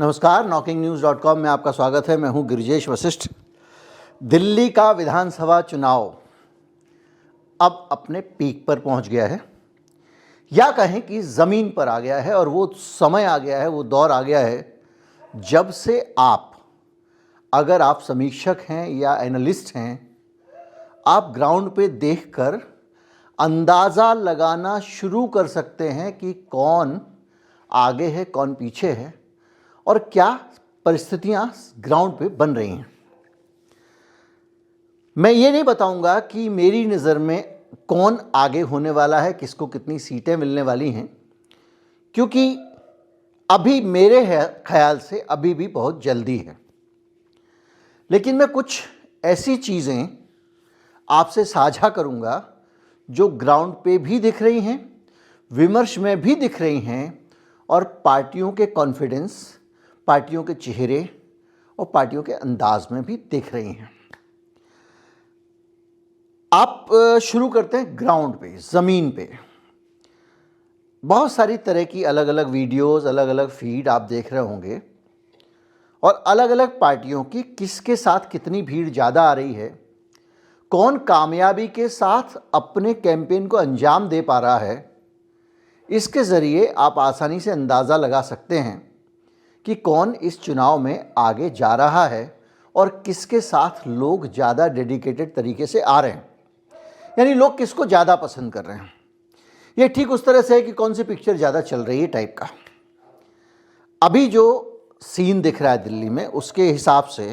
नमस्कार, knocking-news.com में आपका स्वागत है। मैं हूं गिरिजेश वशिष्ठ। दिल्ली का विधानसभा चुनाव अब अपने पीक पर पहुंच गया है, या कहें कि ज़मीन पर आ गया है। और वो समय आ गया है, वो दौर आ गया है जब से अगर आप समीक्षक हैं या एनालिस्ट हैं, आप ग्राउंड पे देखकर अंदाज़ा लगाना शुरू कर सकते हैं कि कौन आगे है, कौन पीछे है और क्या परिस्थितियां ग्राउंड पे बन रही हैं। मैं ये नहीं बताऊंगा कि मेरी नज़र में कौन आगे होने वाला है, किसको कितनी सीटें मिलने वाली हैं, क्योंकि अभी मेरे ख्याल से अभी भी बहुत जल्दी है। लेकिन मैं कुछ ऐसी चीज़ें आपसे साझा करूंगा जो ग्राउंड पे भी दिख रही हैं, विमर्श में भी दिख रही हैं और पार्टियों के कॉन्फिडेंस, पार्टियों के चेहरे और पार्टियों के अंदाज में भी दिख रही हैं। आप शुरू करते हैं ग्राउंड पे, ज़मीन पे। बहुत सारी तरह की अलग अलग वीडियोस, अलग अलग फीड आप देख रहे होंगे और अलग अलग पार्टियों की किसके साथ कितनी भीड़ ज़्यादा आ रही है, कौन कामयाबी के साथ अपने कैंपेन को अंजाम दे पा रहा है। इसके ज़रिए आप आसानी से अंदाज़ा लगा सकते हैं कि कौन इस चुनाव में आगे जा रहा है और किसके साथ लोग ज़्यादा डेडिकेटेड तरीके से आ रहे हैं, यानी लोग किसको ज़्यादा पसंद कर रहे हैं। ये ठीक उस तरह से है कि कौन सी पिक्चर ज़्यादा चल रही है टाइप का। अभी जो सीन दिख रहा है दिल्ली में, उसके हिसाब से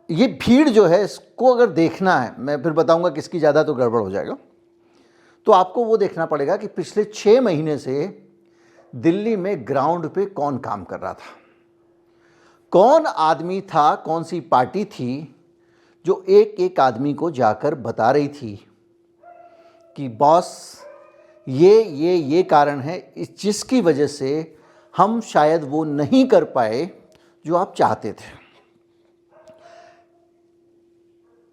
ये भीड़ जो है, इसको अगर देखना है, मैं फिर बताऊंगा किसकी ज़्यादा तो गड़बड़ हो जाएगा, तो आपको वो देखना पड़ेगा कि पिछले 6 महीने से दिल्ली में ग्राउंड पे कौन काम कर रहा था, कौन आदमी था, कौन सी पार्टी थी जो एक एक आदमी को जाकर बता रही थी कि बॉस ये कारण है, जिसकी वजह से हम शायद वो नहीं कर पाए जो आप चाहते थे।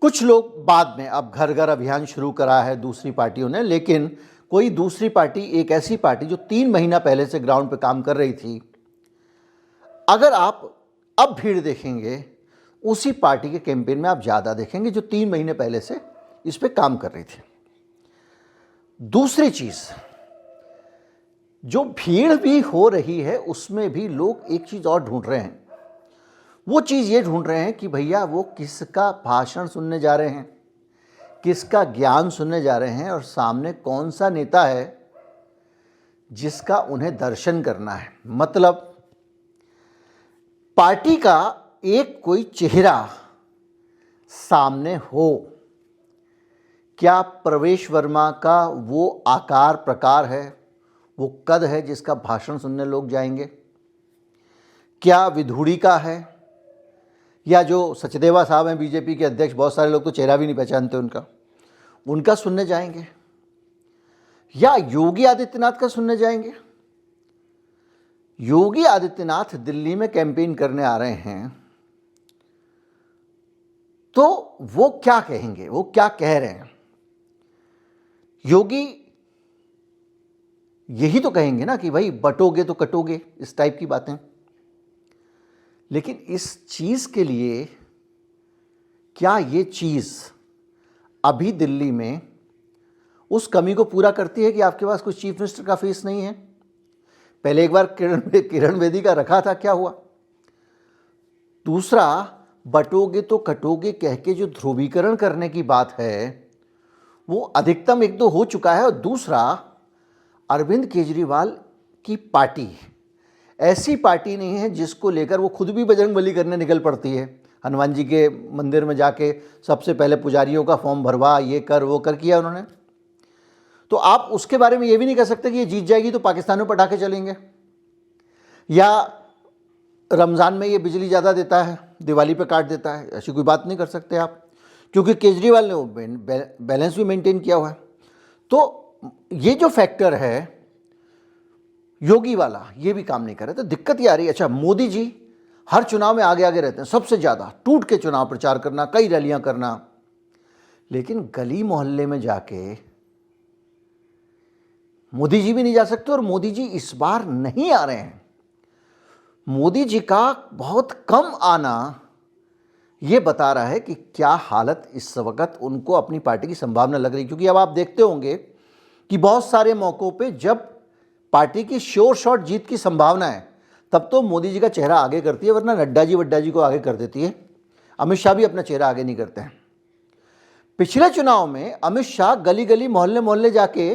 कुछ लोग बाद में, अब घर घर अभियान शुरू करा है दूसरी पार्टियों ने, लेकिन कोई दूसरी पार्टी, एक ऐसी पार्टी जो 3 महीना पहले से ग्राउंड पे काम कर रही थी, अगर आप अब भीड़ देखेंगे, उसी पार्टी के कैंपेन में आप ज़्यादा देखेंगे जो 3 महीने पहले से इस पे काम कर रही थी। दूसरी चीज़, जो भीड़ भी हो रही है उसमें भी लोग एक चीज़ और ढूंढ रहे हैं। वो चीज़ ये ढूंढ रहे हैं कि भैया वो किसका भाषण सुनने जा रहे हैं, किसका ज्ञान सुनने जा रहे हैं और सामने कौन सा नेता है जिसका उन्हें दर्शन करना है। मतलब पार्टी का एक कोई चेहरा सामने हो। क्या प्रवेश वर्मा का वो आकार प्रकार है, वो कद है जिसका भाषण सुनने लोग जाएंगे? क्या विधूड़ी का है, या जो सचदेवा साहब हैं बीजेपी के अध्यक्ष, बहुत सारे लोग तो चेहरा भी नहीं पहचानते उनका सुनने जाएंगे? या योगी आदित्यनाथ का सुनने जाएंगे? योगी आदित्यनाथ दिल्ली में कैंपेन करने आ रहे हैं, तो वो क्या कहेंगे, वो क्या कह रहे हैं? योगी यही तो कहेंगे ना कि भाई बटोगे तो कटोगे, इस टाइप की बातें। लेकिन इस चीज़ के लिए क्या ये चीज़ अभी दिल्ली में उस कमी को पूरा करती है कि आपके पास कुछ चीफ मिनिस्टर का फेस नहीं है? पहले एक बार किरण बेदी का रखा था, क्या हुआ? दूसरा, बटोगे तो कटोगे कह के जो ध्रुवीकरण करने की बात है वो अधिकतम 1-2 हो चुका है। और दूसरा, अरविंद केजरीवाल की पार्टी ऐसी पार्टी नहीं है जिसको लेकर वो खुद भी बजरंगबली करने निकल पड़ती है। हनुमान जी के मंदिर में जाके सबसे पहले पुजारियों का फॉर्म भरवा, ये कर वो कर किया उन्होंने। तो आप उसके बारे में ये भी नहीं कह सकते कि ये जीत जाएगी तो पाकिस्तान में पटाखे चलेंगे, या रमज़ान में ये बिजली ज़्यादा देता है, दिवाली पे काट देता है। ऐसी कोई बात नहीं कर सकते आप, क्योंकि केजरीवाल ने वो बैलेंस भी मेंटेन किया हुआ है। तो ये जो फैक्टर है योगी वाला, ये भी काम नहीं कर रहे। तो दिक्कत ये आ रही है। अच्छा, मोदी जी हर चुनाव में आगे आगे रहते हैं, सबसे ज़्यादा टूट के चुनाव प्रचार करना, कई रैलियां करना, लेकिन गली मोहल्ले में जाके मोदी जी भी नहीं जा सकते। और मोदी जी इस बार नहीं आ रहे हैं मोदी जी का बहुत कम आना ये बता रहा है कि क्या हालत इस वक्त उनको अपनी पार्टी की संभावना लग रही, क्योंकि अब आप देखते होंगे कि बहुत सारे मौक़ों पे जब पार्टी की श्योर शॉट जीत की संभावना है तब तो मोदी जी का चेहरा आगे करती है, वरना नड्डा जी वड्डा जी को आगे कर देती है। अमित शाह भी अपना चेहरा आगे नहीं करते हैं। पिछले चुनाव में अमित शाह गली गली मोहल्ले मोहल्ले जाके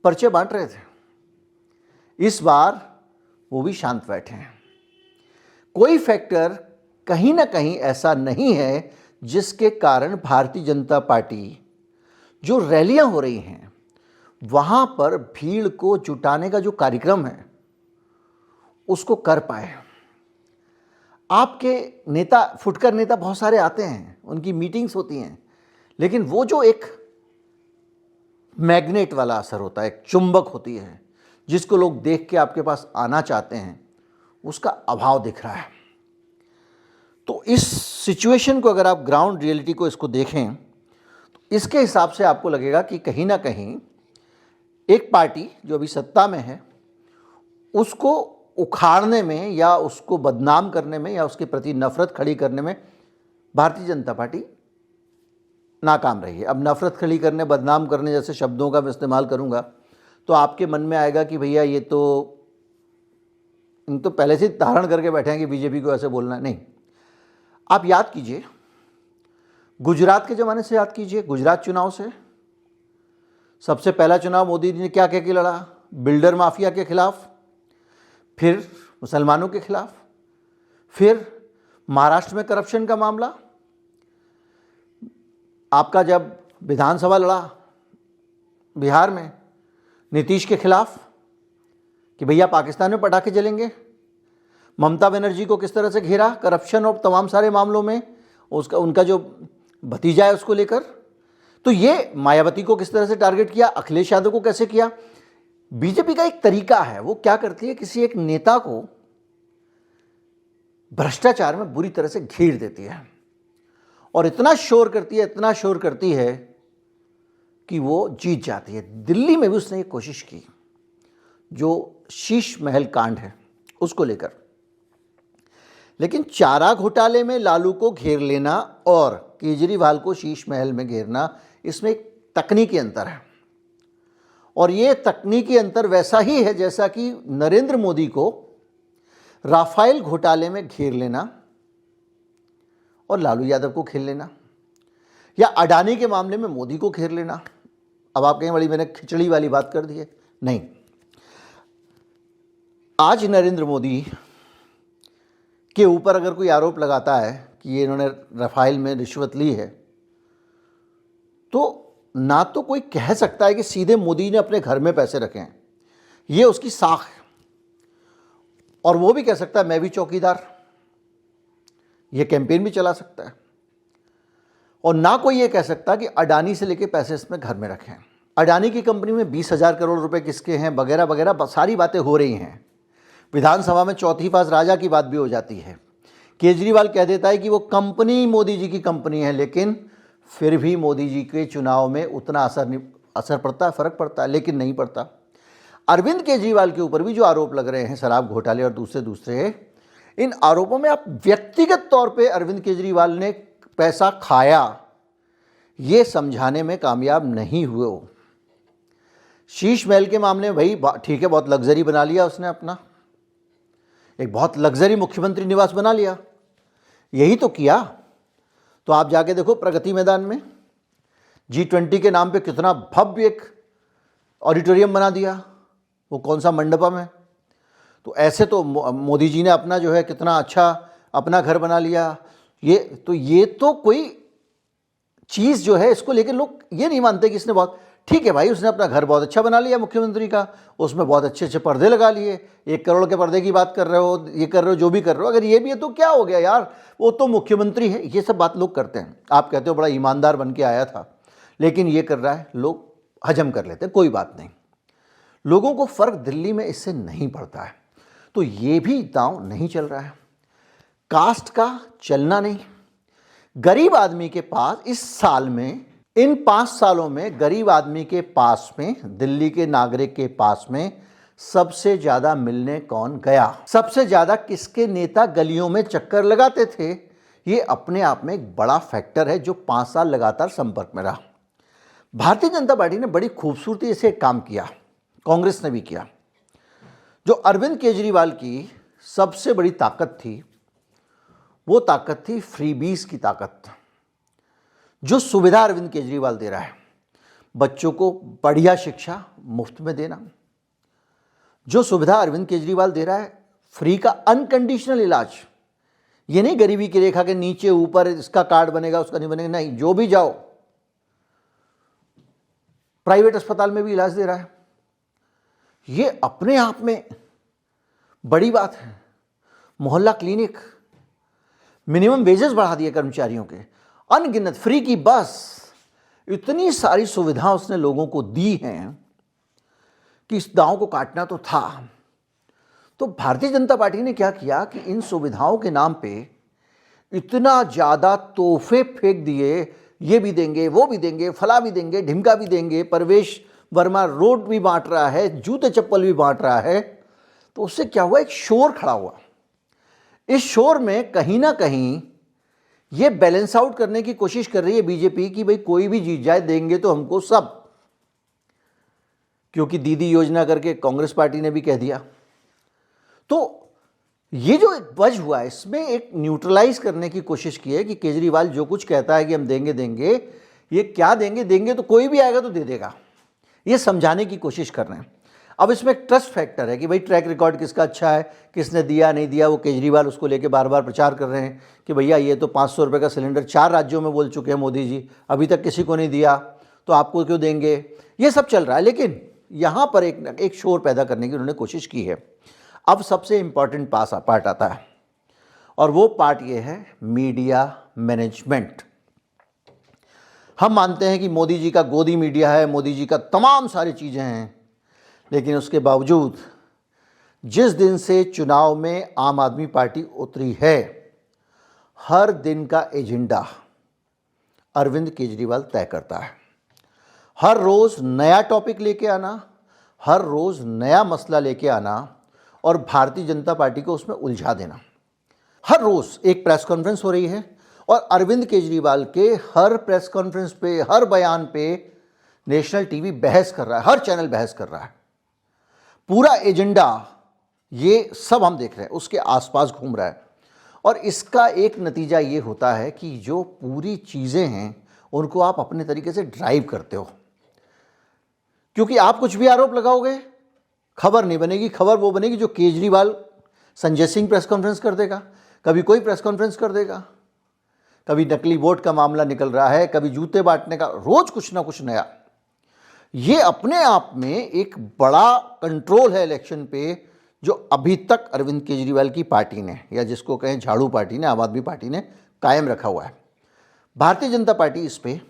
पर्चे बांट रहे थे, इस बार वो भी शांत बैठे हैं। कोई फैक्टर कहीं ना कहीं ऐसा नहीं है जिसके कारण भारतीय जनता पार्टी जो रैलियां हो रही हैं वहां पर भीड़ को जुटाने का जो कार्यक्रम है उसको कर पाए। आपके नेता, फुटकर नेता बहुत सारे आते हैं, उनकी मीटिंग्स होती हैं, लेकिन वो जो एक मैग्नेट वाला असर होता है, एक चुंबक होती है जिसको लोग देख के आपके पास आना चाहते हैं, उसका अभाव दिख रहा है। तो इस सिचुएशन को अगर आप ग्राउंड रियलिटी को इसको देखें तो इसके हिसाब से आपको लगेगा कि कहीं ना कहीं एक पार्टी जो अभी सत्ता में है उसको उखाड़ने में या उसको बदनाम करने में या उसके प्रति नफरत खड़ी करने में भारतीय जनता पार्टी नाकाम रही है। अब नफरत खड़ी करने, बदनाम करने जैसे शब्दों का मैं इस्तेमाल करूंगा तो आपके मन में आएगा कि भैया ये तो इन तो पहले से धारण करके बैठे हैं कि बीजेपी को ऐसे बोलना है। नहीं, आप याद कीजिए, गुजरात के ज़माने से याद कीजिए, गुजरात चुनाव से सबसे पहला चुनाव मोदी जी ने क्या कह के लड़ा? बिल्डर माफिया के खिलाफ, फिर मुसलमानों के खिलाफ, फिर महाराष्ट्र में करप्शन का मामला, आपका जब विधानसभा लड़ा बिहार में नीतीश के खिलाफ कि भैया पाकिस्तान में पटाखे जलेंगे, ममता बनर्जी को किस तरह से घेरा करप्शन और तमाम सारे मामलों में, उसका उनका जो भतीजा है उसको लेकर, तो ये मायावती को किस तरह से टारगेट किया, अखिलेश यादव को कैसे किया। बीजेपी का एक तरीका है, वो क्या करती है, किसी एक नेता को भ्रष्टाचार में बुरी तरह से घेर देती है और इतना शोर करती है, इतना शोर करती है कि वो जीत जाती है। दिल्ली में भी उसने एक कोशिश की, जो शीश महल कांड है उसको लेकर, लेकिन चारा घोटाले में लालू को घेर लेना और केजरीवाल को शीश महल में घेरना, इसमें एक तकनीकी अंतर है। और ये तकनीकी अंतर वैसा ही है जैसा कि नरेंद्र मोदी को राफेल घोटाले में घेर लेना और लालू यादव को घेर लेना, या अडानी के मामले में मोदी को घेर लेना। अब आप कहें बड़ी मैंने खिचड़ी वाली बात कर दी है, नहीं। आज नरेंद्र मोदी के ऊपर अगर कोई आरोप लगाता है कि ये इन्होंने राफेल में रिश्वत ली है, तो ना तो कोई कह सकता है कि सीधे मोदी ने अपने घर में पैसे रखे हैं, ये उसकी साख है, और वो भी कह सकता है मैं भी चौकीदार, ये कैंपेन भी चला सकता है। और ना कोई ये कह सकता कि अडानी से लेके पैसे इसमें घर में रखे हैं, अडानी की कंपनी में 20,000 करोड़ रुपए किसके हैं, वगैरह वगैरह सारी बातें हो रही हैं। विधानसभा में चौथी पास राजा की बात भी हो जाती है। केजरीवाल कह देता है कि वो कंपनी मोदी जी की कंपनी है, लेकिन फिर भी मोदी जी के चुनाव में उतना असर पड़ता है, फर्क पड़ता है, लेकिन नहीं पड़ता। अरविंद केजरीवाल के ऊपर भी जो आरोप लग रहे हैं, शराब घोटाले और दूसरे, इन आरोपों में आप व्यक्तिगत तौर पे अरविंद केजरीवाल ने पैसा खाया ये समझाने में कामयाब नहीं हुए हो। शीश महल के मामले में भाई ठीक है, बहुत लग्जरी बना लिया उसने, अपना एक बहुत लग्जरी मुख्यमंत्री निवास बना लिया, यही तो किया। तो आप जाके देखो प्रगति मैदान में G20 के नाम पे कितना भव्य एक ऑडिटोरियम बना दिया, वो कौन सा मंडपम है। तो ऐसे तो मोदी जी ने अपना जो है कितना अच्छा अपना घर बना लिया। ये तो कोई चीज़ जो है इसको लेकर लोग ये नहीं मानते कि इसने बहुत ठीक है भाई, उसने अपना घर बहुत अच्छा बना लिया मुख्यमंत्री का, उसमें बहुत अच्छे अच्छे पर्दे लगा लिए, 1 करोड़ के पर्दे की बात कर रहे हो, ये कर रहे हो, जो भी कर रहे हो, अगर ये भी है तो क्या हो गया यार, वो तो मुख्यमंत्री है। ये सब बात लोग करते हैं। आप कहते हो बड़ा ईमानदार बन के आया था, लेकिन ये कर रहा है, लोग हजम कर लेते हैं, कोई बात नहीं। लोगों को फ़र्क दिल्ली में इससे नहीं पड़ता है, तो ये भी दांव नहीं चल रहा है, कास्ट का चलना नहीं। गरीब आदमी के पास इस साल में, इन 5 सालों में गरीब आदमी के पास में, दिल्ली के नागरिक के पास में सबसे ज्यादा मिलने कौन गया, सबसे ज्यादा किसके नेता गलियों में चक्कर लगाते थे, ये अपने आप में एक बड़ा फैक्टर है जो 5 साल लगातार संपर्क में रहा। भारतीय जनता पार्टी ने बड़ी खूबसूरती से एक काम किया, कांग्रेस ने भी किया। जो अरविंद केजरीवाल की सबसे बड़ी ताकत थी, वो ताकत थी फ्रीबीज की ताकत। जो सुविधा अरविंद केजरीवाल दे रहा है, बच्चों को बढ़िया शिक्षा मुफ्त में देना, जो सुविधा अरविंद केजरीवाल दे रहा है फ्री का अनकंडीशनल इलाज, ये नहीं गरीबी की रेखा के नीचे ऊपर इसका कार्ड बनेगा उसका नहीं बनेगा, नहीं, जो भी जाओ प्राइवेट अस्पताल में भी इलाज दे रहा है। ये अपने आप में बड़ी बात है। मोहल्ला क्लिनिक, मिनिमम वेजेस बढ़ा दिए कर्मचारियों के, अनगिनत फ्री की बस, इतनी सारी सुविधाएं उसने लोगों को दी हैं कि इस दांव को काटना तो था। तो भारतीय जनता पार्टी ने क्या किया कि इन सुविधाओं के नाम पे इतना ज़्यादा तोहफे फेंक दिए, ये भी देंगे वो भी देंगे फला भी देंगे ढिमका भी देंगे, परवेश वर्मा रोड भी बांट रहा है, जूते चप्पल भी बांट रहा है। तो उससे क्या हुआ, एक शोर खड़ा हुआ। इस शोर में कहीं ना कहीं ये बैलेंस आउट करने की कोशिश कर रही है बीजेपी कि भाई कोई भी जीत जाए, देंगे तो हमको सब, क्योंकि दीदी योजना करके कांग्रेस पार्टी ने भी कह दिया। तो ये जो एक बज हुआ है, इसमें एक न्यूट्रलाइज करने की कोशिश की है कि केजरीवाल जो कुछ कहता है कि हम देंगे देंगे, ये क्या देंगे, देंगे तो कोई भी आएगा तो दे देगा, ये समझाने की कोशिश कर रहे हैं। अब इसमें एक ट्रस्ट फैक्टर है कि भाई ट्रैक रिकॉर्ड किसका अच्छा है, किसने दिया नहीं दिया, वो केजरीवाल उसको लेके बार बार प्रचार कर रहे हैं कि भैया ये तो 500 रुपये का सिलेंडर 4 राज्यों में बोल चुके हैं मोदी जी, अभी तक किसी को नहीं दिया, तो आपको क्यों देंगे, ये सब चल रहा है। लेकिन यहाँ पर एक शोर पैदा करने की उन्होंने कोशिश की है। अब सबसे इम्पॉर्टेंट पार्ट आता है, और वो पार्ट ये है मीडिया मैनेजमेंट। हम मानते हैं कि मोदी जी का गोदी मीडिया है, मोदी जी का तमाम सारी चीज़ें हैं, लेकिन उसके बावजूद जिस दिन से चुनाव में आम आदमी पार्टी उतरी है, हर दिन का एजेंडा अरविंद केजरीवाल तय करता है। हर रोज़ नया टॉपिक लेके आना, हर रोज़ नया मसला लेके आना और भारतीय जनता पार्टी को उसमें उलझा देना। हर रोज़ एक प्रेस कॉन्फ्रेंस हो रही है और अरविंद केजरीवाल के हर प्रेस कॉन्फ्रेंस पे, हर बयान पे नेशनल टीवी बहस कर रहा है, हर चैनल बहस कर रहा है। पूरा एजेंडा ये सब हम देख रहे हैं, उसके आसपास घूम रहा है। और इसका एक नतीजा ये होता है कि जो पूरी चीज़ें हैं उनको आप अपने तरीके से ड्राइव करते हो, क्योंकि आप कुछ भी आरोप लगाओगे खबर नहीं बनेगी। खबर वो बनेगी जो केजरीवाल संजय सिंह प्रेस कॉन्फ्रेंस कर देगा, कभी कोई प्रेस कॉन्फ्रेंस कर देगा, कभी नकली वोट का मामला निकल रहा है, कभी जूते बांटने का, रोज कुछ ना कुछ नया। ये अपने आप में एक बड़ा कंट्रोल है इलेक्शन पे, जो अभी तक अरविंद केजरीवाल की पार्टी ने, या जिसको कहें झाड़ू पार्टी ने, आम आदमी पार्टी ने कायम रखा हुआ है। भारतीय जनता पार्टी इस पे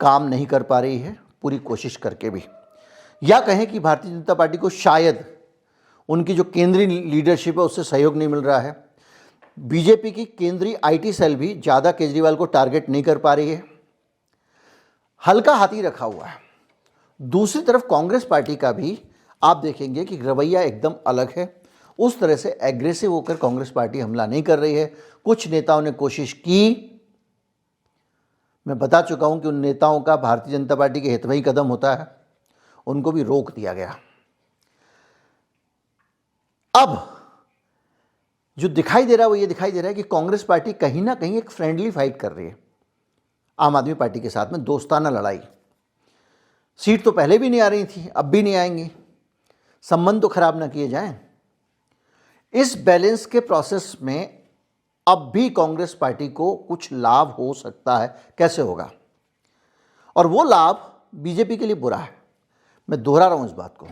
काम नहीं कर पा रही है, पूरी कोशिश करके भी। या कहें कि भारतीय जनता पार्टी को शायद उनकी जो केंद्रीय लीडरशिप है उससे सहयोग नहीं मिल रहा है। बीजेपी की केंद्रीय आईटी सेल भी ज़्यादा केजरीवाल को टारगेट नहीं कर पा रही है, हल्का हाथी रखा हुआ है। दूसरी तरफ कांग्रेस पार्टी का भी आप देखेंगे कि रवैया एकदम अलग है। उस तरह से एग्रेसिव होकर कांग्रेस पार्टी हमला नहीं कर रही है। कुछ नेताओं ने कोशिश की, मैं बता चुका हूं कि उन नेताओं का भारतीय जनता पार्टी के हित में ही कदम होता है, उनको भी रोक दिया गया। अब जो दिखाई दे रहा है वो ये दिखाई दे रहा है कि कांग्रेस पार्टी कहीं ना कहीं एक फ्रेंडली फाइट कर रही है आम आदमी पार्टी के साथ में, दोस्ताना लड़ाई। सीट तो पहले भी नहीं आ रही थी, अब भी नहीं आएंगी, संबंध तो खराब ना किए जाएं। इस बैलेंस के प्रोसेस में अब भी कांग्रेस पार्टी को कुछ लाभ हो सकता है। कैसे होगा? और वो लाभ बीजेपी के लिए बुरा है। मैं दोहरा रहा हूं इस बात को।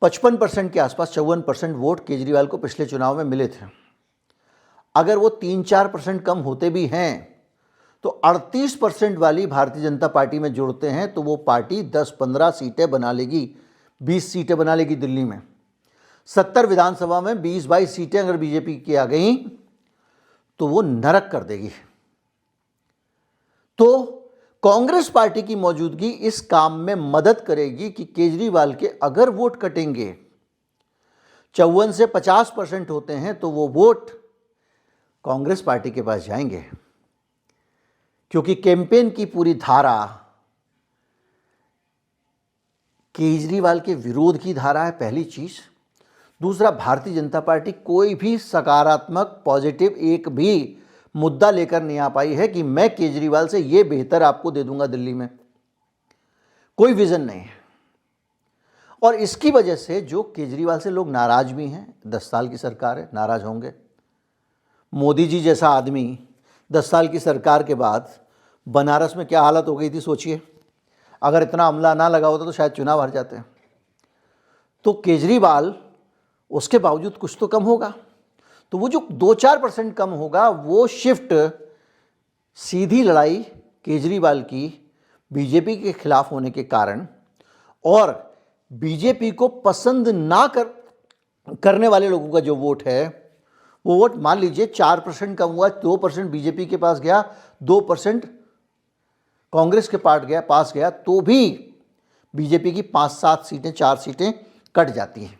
55% के आसपास, 54% वोट केजरीवाल को पिछले चुनाव में मिले थे। अगर वो 3-4% कम होते भी हैं तो 38% वाली भारतीय जनता पार्टी में जुड़ते हैं तो वो पार्टी 10-15 सीटें बना लेगी, 20 सीटें बना लेगी दिल्ली में। 70 विधानसभा में 20-22 सीटें अगर बीजेपी की आ गई तो वो नरक कर देगी। तो कांग्रेस पार्टी की मौजूदगी इस काम में मदद करेगी कि केजरीवाल के अगर वोट कटेंगे 54 से 50% होते हैं तो वो वोट कांग्रेस पार्टी के पास जाएंगे, क्योंकि कैंपेन की पूरी धारा केजरीवाल के विरोध की धारा है, पहली चीज। दूसरा, भारतीय जनता पार्टी कोई भी सकारात्मक पॉजिटिव एक भी मुद्दा लेकर नहीं आ पाई है कि मैं केजरीवाल से ये बेहतर आपको दे दूंगा दिल्ली में, कोई विजन नहीं है। और इसकी वजह से जो केजरीवाल से लोग नाराज भी हैं, 10 साल की सरकार है, नाराज होंगे। मोदी जी जैसा आदमी 10 साल की सरकार के बाद बनारस में क्या हालत हो गई थी सोचिए, अगर इतना अमला ना लगा होता तो शायद चुनाव हार जाते हैं। तो केजरीवाल उसके बावजूद कुछ तो कम होगा, तो वो जो 2-4% कम होगा वो शिफ्ट सीधी लड़ाई केजरीवाल की बीजेपी के खिलाफ होने के कारण और बीजेपी को पसंद ना करने वाले लोगों का जो वोट है वो वोट, मान लीजिए 4% कम हुआ, 2% बीजेपी के पास गया, 2% कांग्रेस के पास गया, तो भी बीजेपी की 5-7 सीटें, 4 सीटें कट जाती हैं।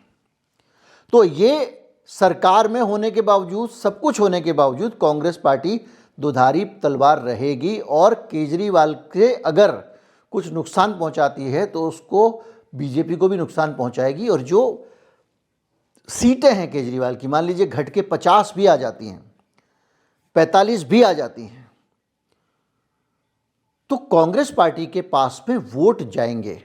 तो ये सरकार में होने के बावजूद, सब कुछ होने के बावजूद कांग्रेस पार्टी दुधारी तलवार रहेगी और केजरीवाल के अगर कुछ नुकसान पहुंचाती है तो उसको बीजेपी को भी नुकसान पहुंचाएगी। और जो सीटें हैं केजरीवाल की, मान लीजिए घट के 50 भी आ जाती हैं, 45 भी आ जाती हैं, तो कांग्रेस पार्टी के पास में वोट जाएंगे,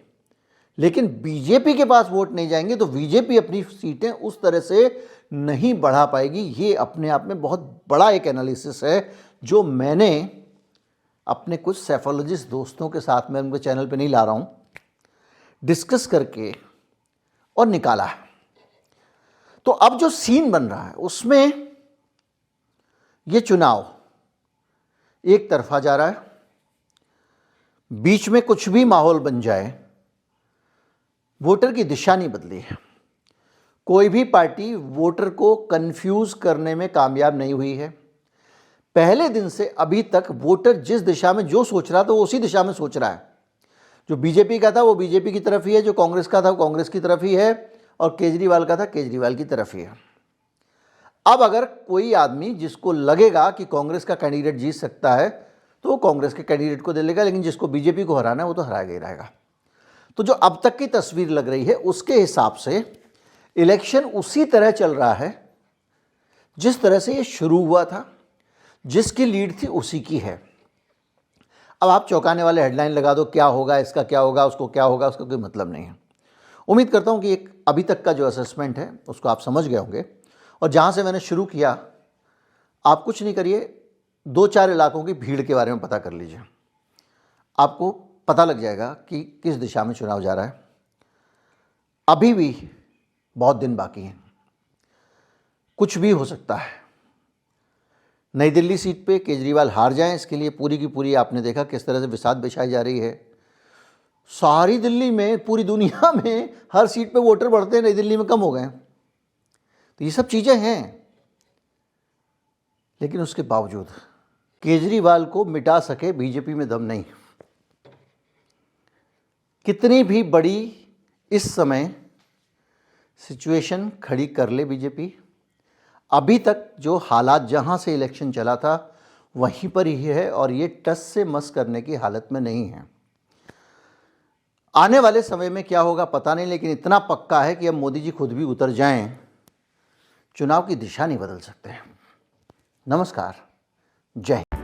लेकिन बीजेपी के पास वोट नहीं जाएंगे। तो बीजेपी अपनी सीटें उस तरह से नहीं बढ़ा पाएगी। ये अपने आप में बहुत बड़ा एक एनालिसिस है जो मैंने अपने कुछ सैफोलॉजिस्ट दोस्तों के साथ में, उनके चैनल पे नहीं ला रहा हूँ, डिस्कस करके और निकाला है। तो अब जो सीन बन रहा है उसमें ये चुनाव एक तरफा जा रहा है, बीच में कुछ भी माहौल बन जाए, वोटर की दिशा नहीं बदली है। कोई भी पार्टी वोटर को कंफ्यूज करने में कामयाब नहीं हुई है। पहले दिन से अभी तक वोटर जिस दिशा में जो सोच रहा था वो उसी दिशा में सोच रहा है। जो बीजेपी का था वो बीजेपी की तरफ ही है, जो कांग्रेस का था वो कांग्रेस की तरफ ही है, और केजरीवाल का था केजरीवाल की तरफ ही है। अब अगर कोई आदमी जिसको लगेगा कि कांग्रेस का कैंडिडेट जीत सकता है तो वो कांग्रेस के कैंडिडेट को दे लेगा, लेकिन जिसको बीजेपी को हराना है वो तो हराएगा ही रहेगा। तो जो अब तक की तस्वीर लग रही है उसके हिसाब से इलेक्शन उसी तरह चल रहा है जिस तरह से ये शुरू हुआ था, जिसकी लीड थी उसी की है। अब आप चौंकाने वाले हेडलाइन लगा दो, क्या होगा, इसका क्या होगा, उसको क्या होगा, उसका कोई मतलब नहीं है। उम्मीद करता हूँ कि एक अभी तक का जो असेसमेंट है उसको आप समझ गए होंगे। और जहाँ से मैंने शुरू किया, आप कुछ नहीं करिए, 2-4 इलाकों की भीड़ के बारे में पता कर लीजिए, आपको पता लग जाएगा कि किस दिशा में चुनाव जा रहा है। अभी भी बहुत दिन बाकी हैं, कुछ भी हो सकता है। नई दिल्ली सीट पे केजरीवाल हार जाएं, इसके लिए पूरी की पूरी आपने देखा किस तरह से बिसात बिछाई जा रही है। सारी दिल्ली में, पूरी दुनिया में हर सीट पे वोटर बढ़ते हैं, नई दिल्ली में कम हो गए। तो ये सब चीज़ें हैं, लेकिन उसके बावजूद केजरीवाल को मिटा सके बीजेपी में दम नहीं। कितनी भी बड़ी इस समय सिचुएशन खड़ी कर ले बीजेपी, अभी तक जो हालात जहां से इलेक्शन चला था वहीं पर ही है और ये टस से मस करने की हालत में नहीं है। आने वाले समय में क्या होगा पता नहीं, लेकिन इतना पक्का है कि अब मोदी जी खुद भी उतर जाएं, चुनाव की दिशा नहीं बदल सकते। नमस्कार, जय हिंद।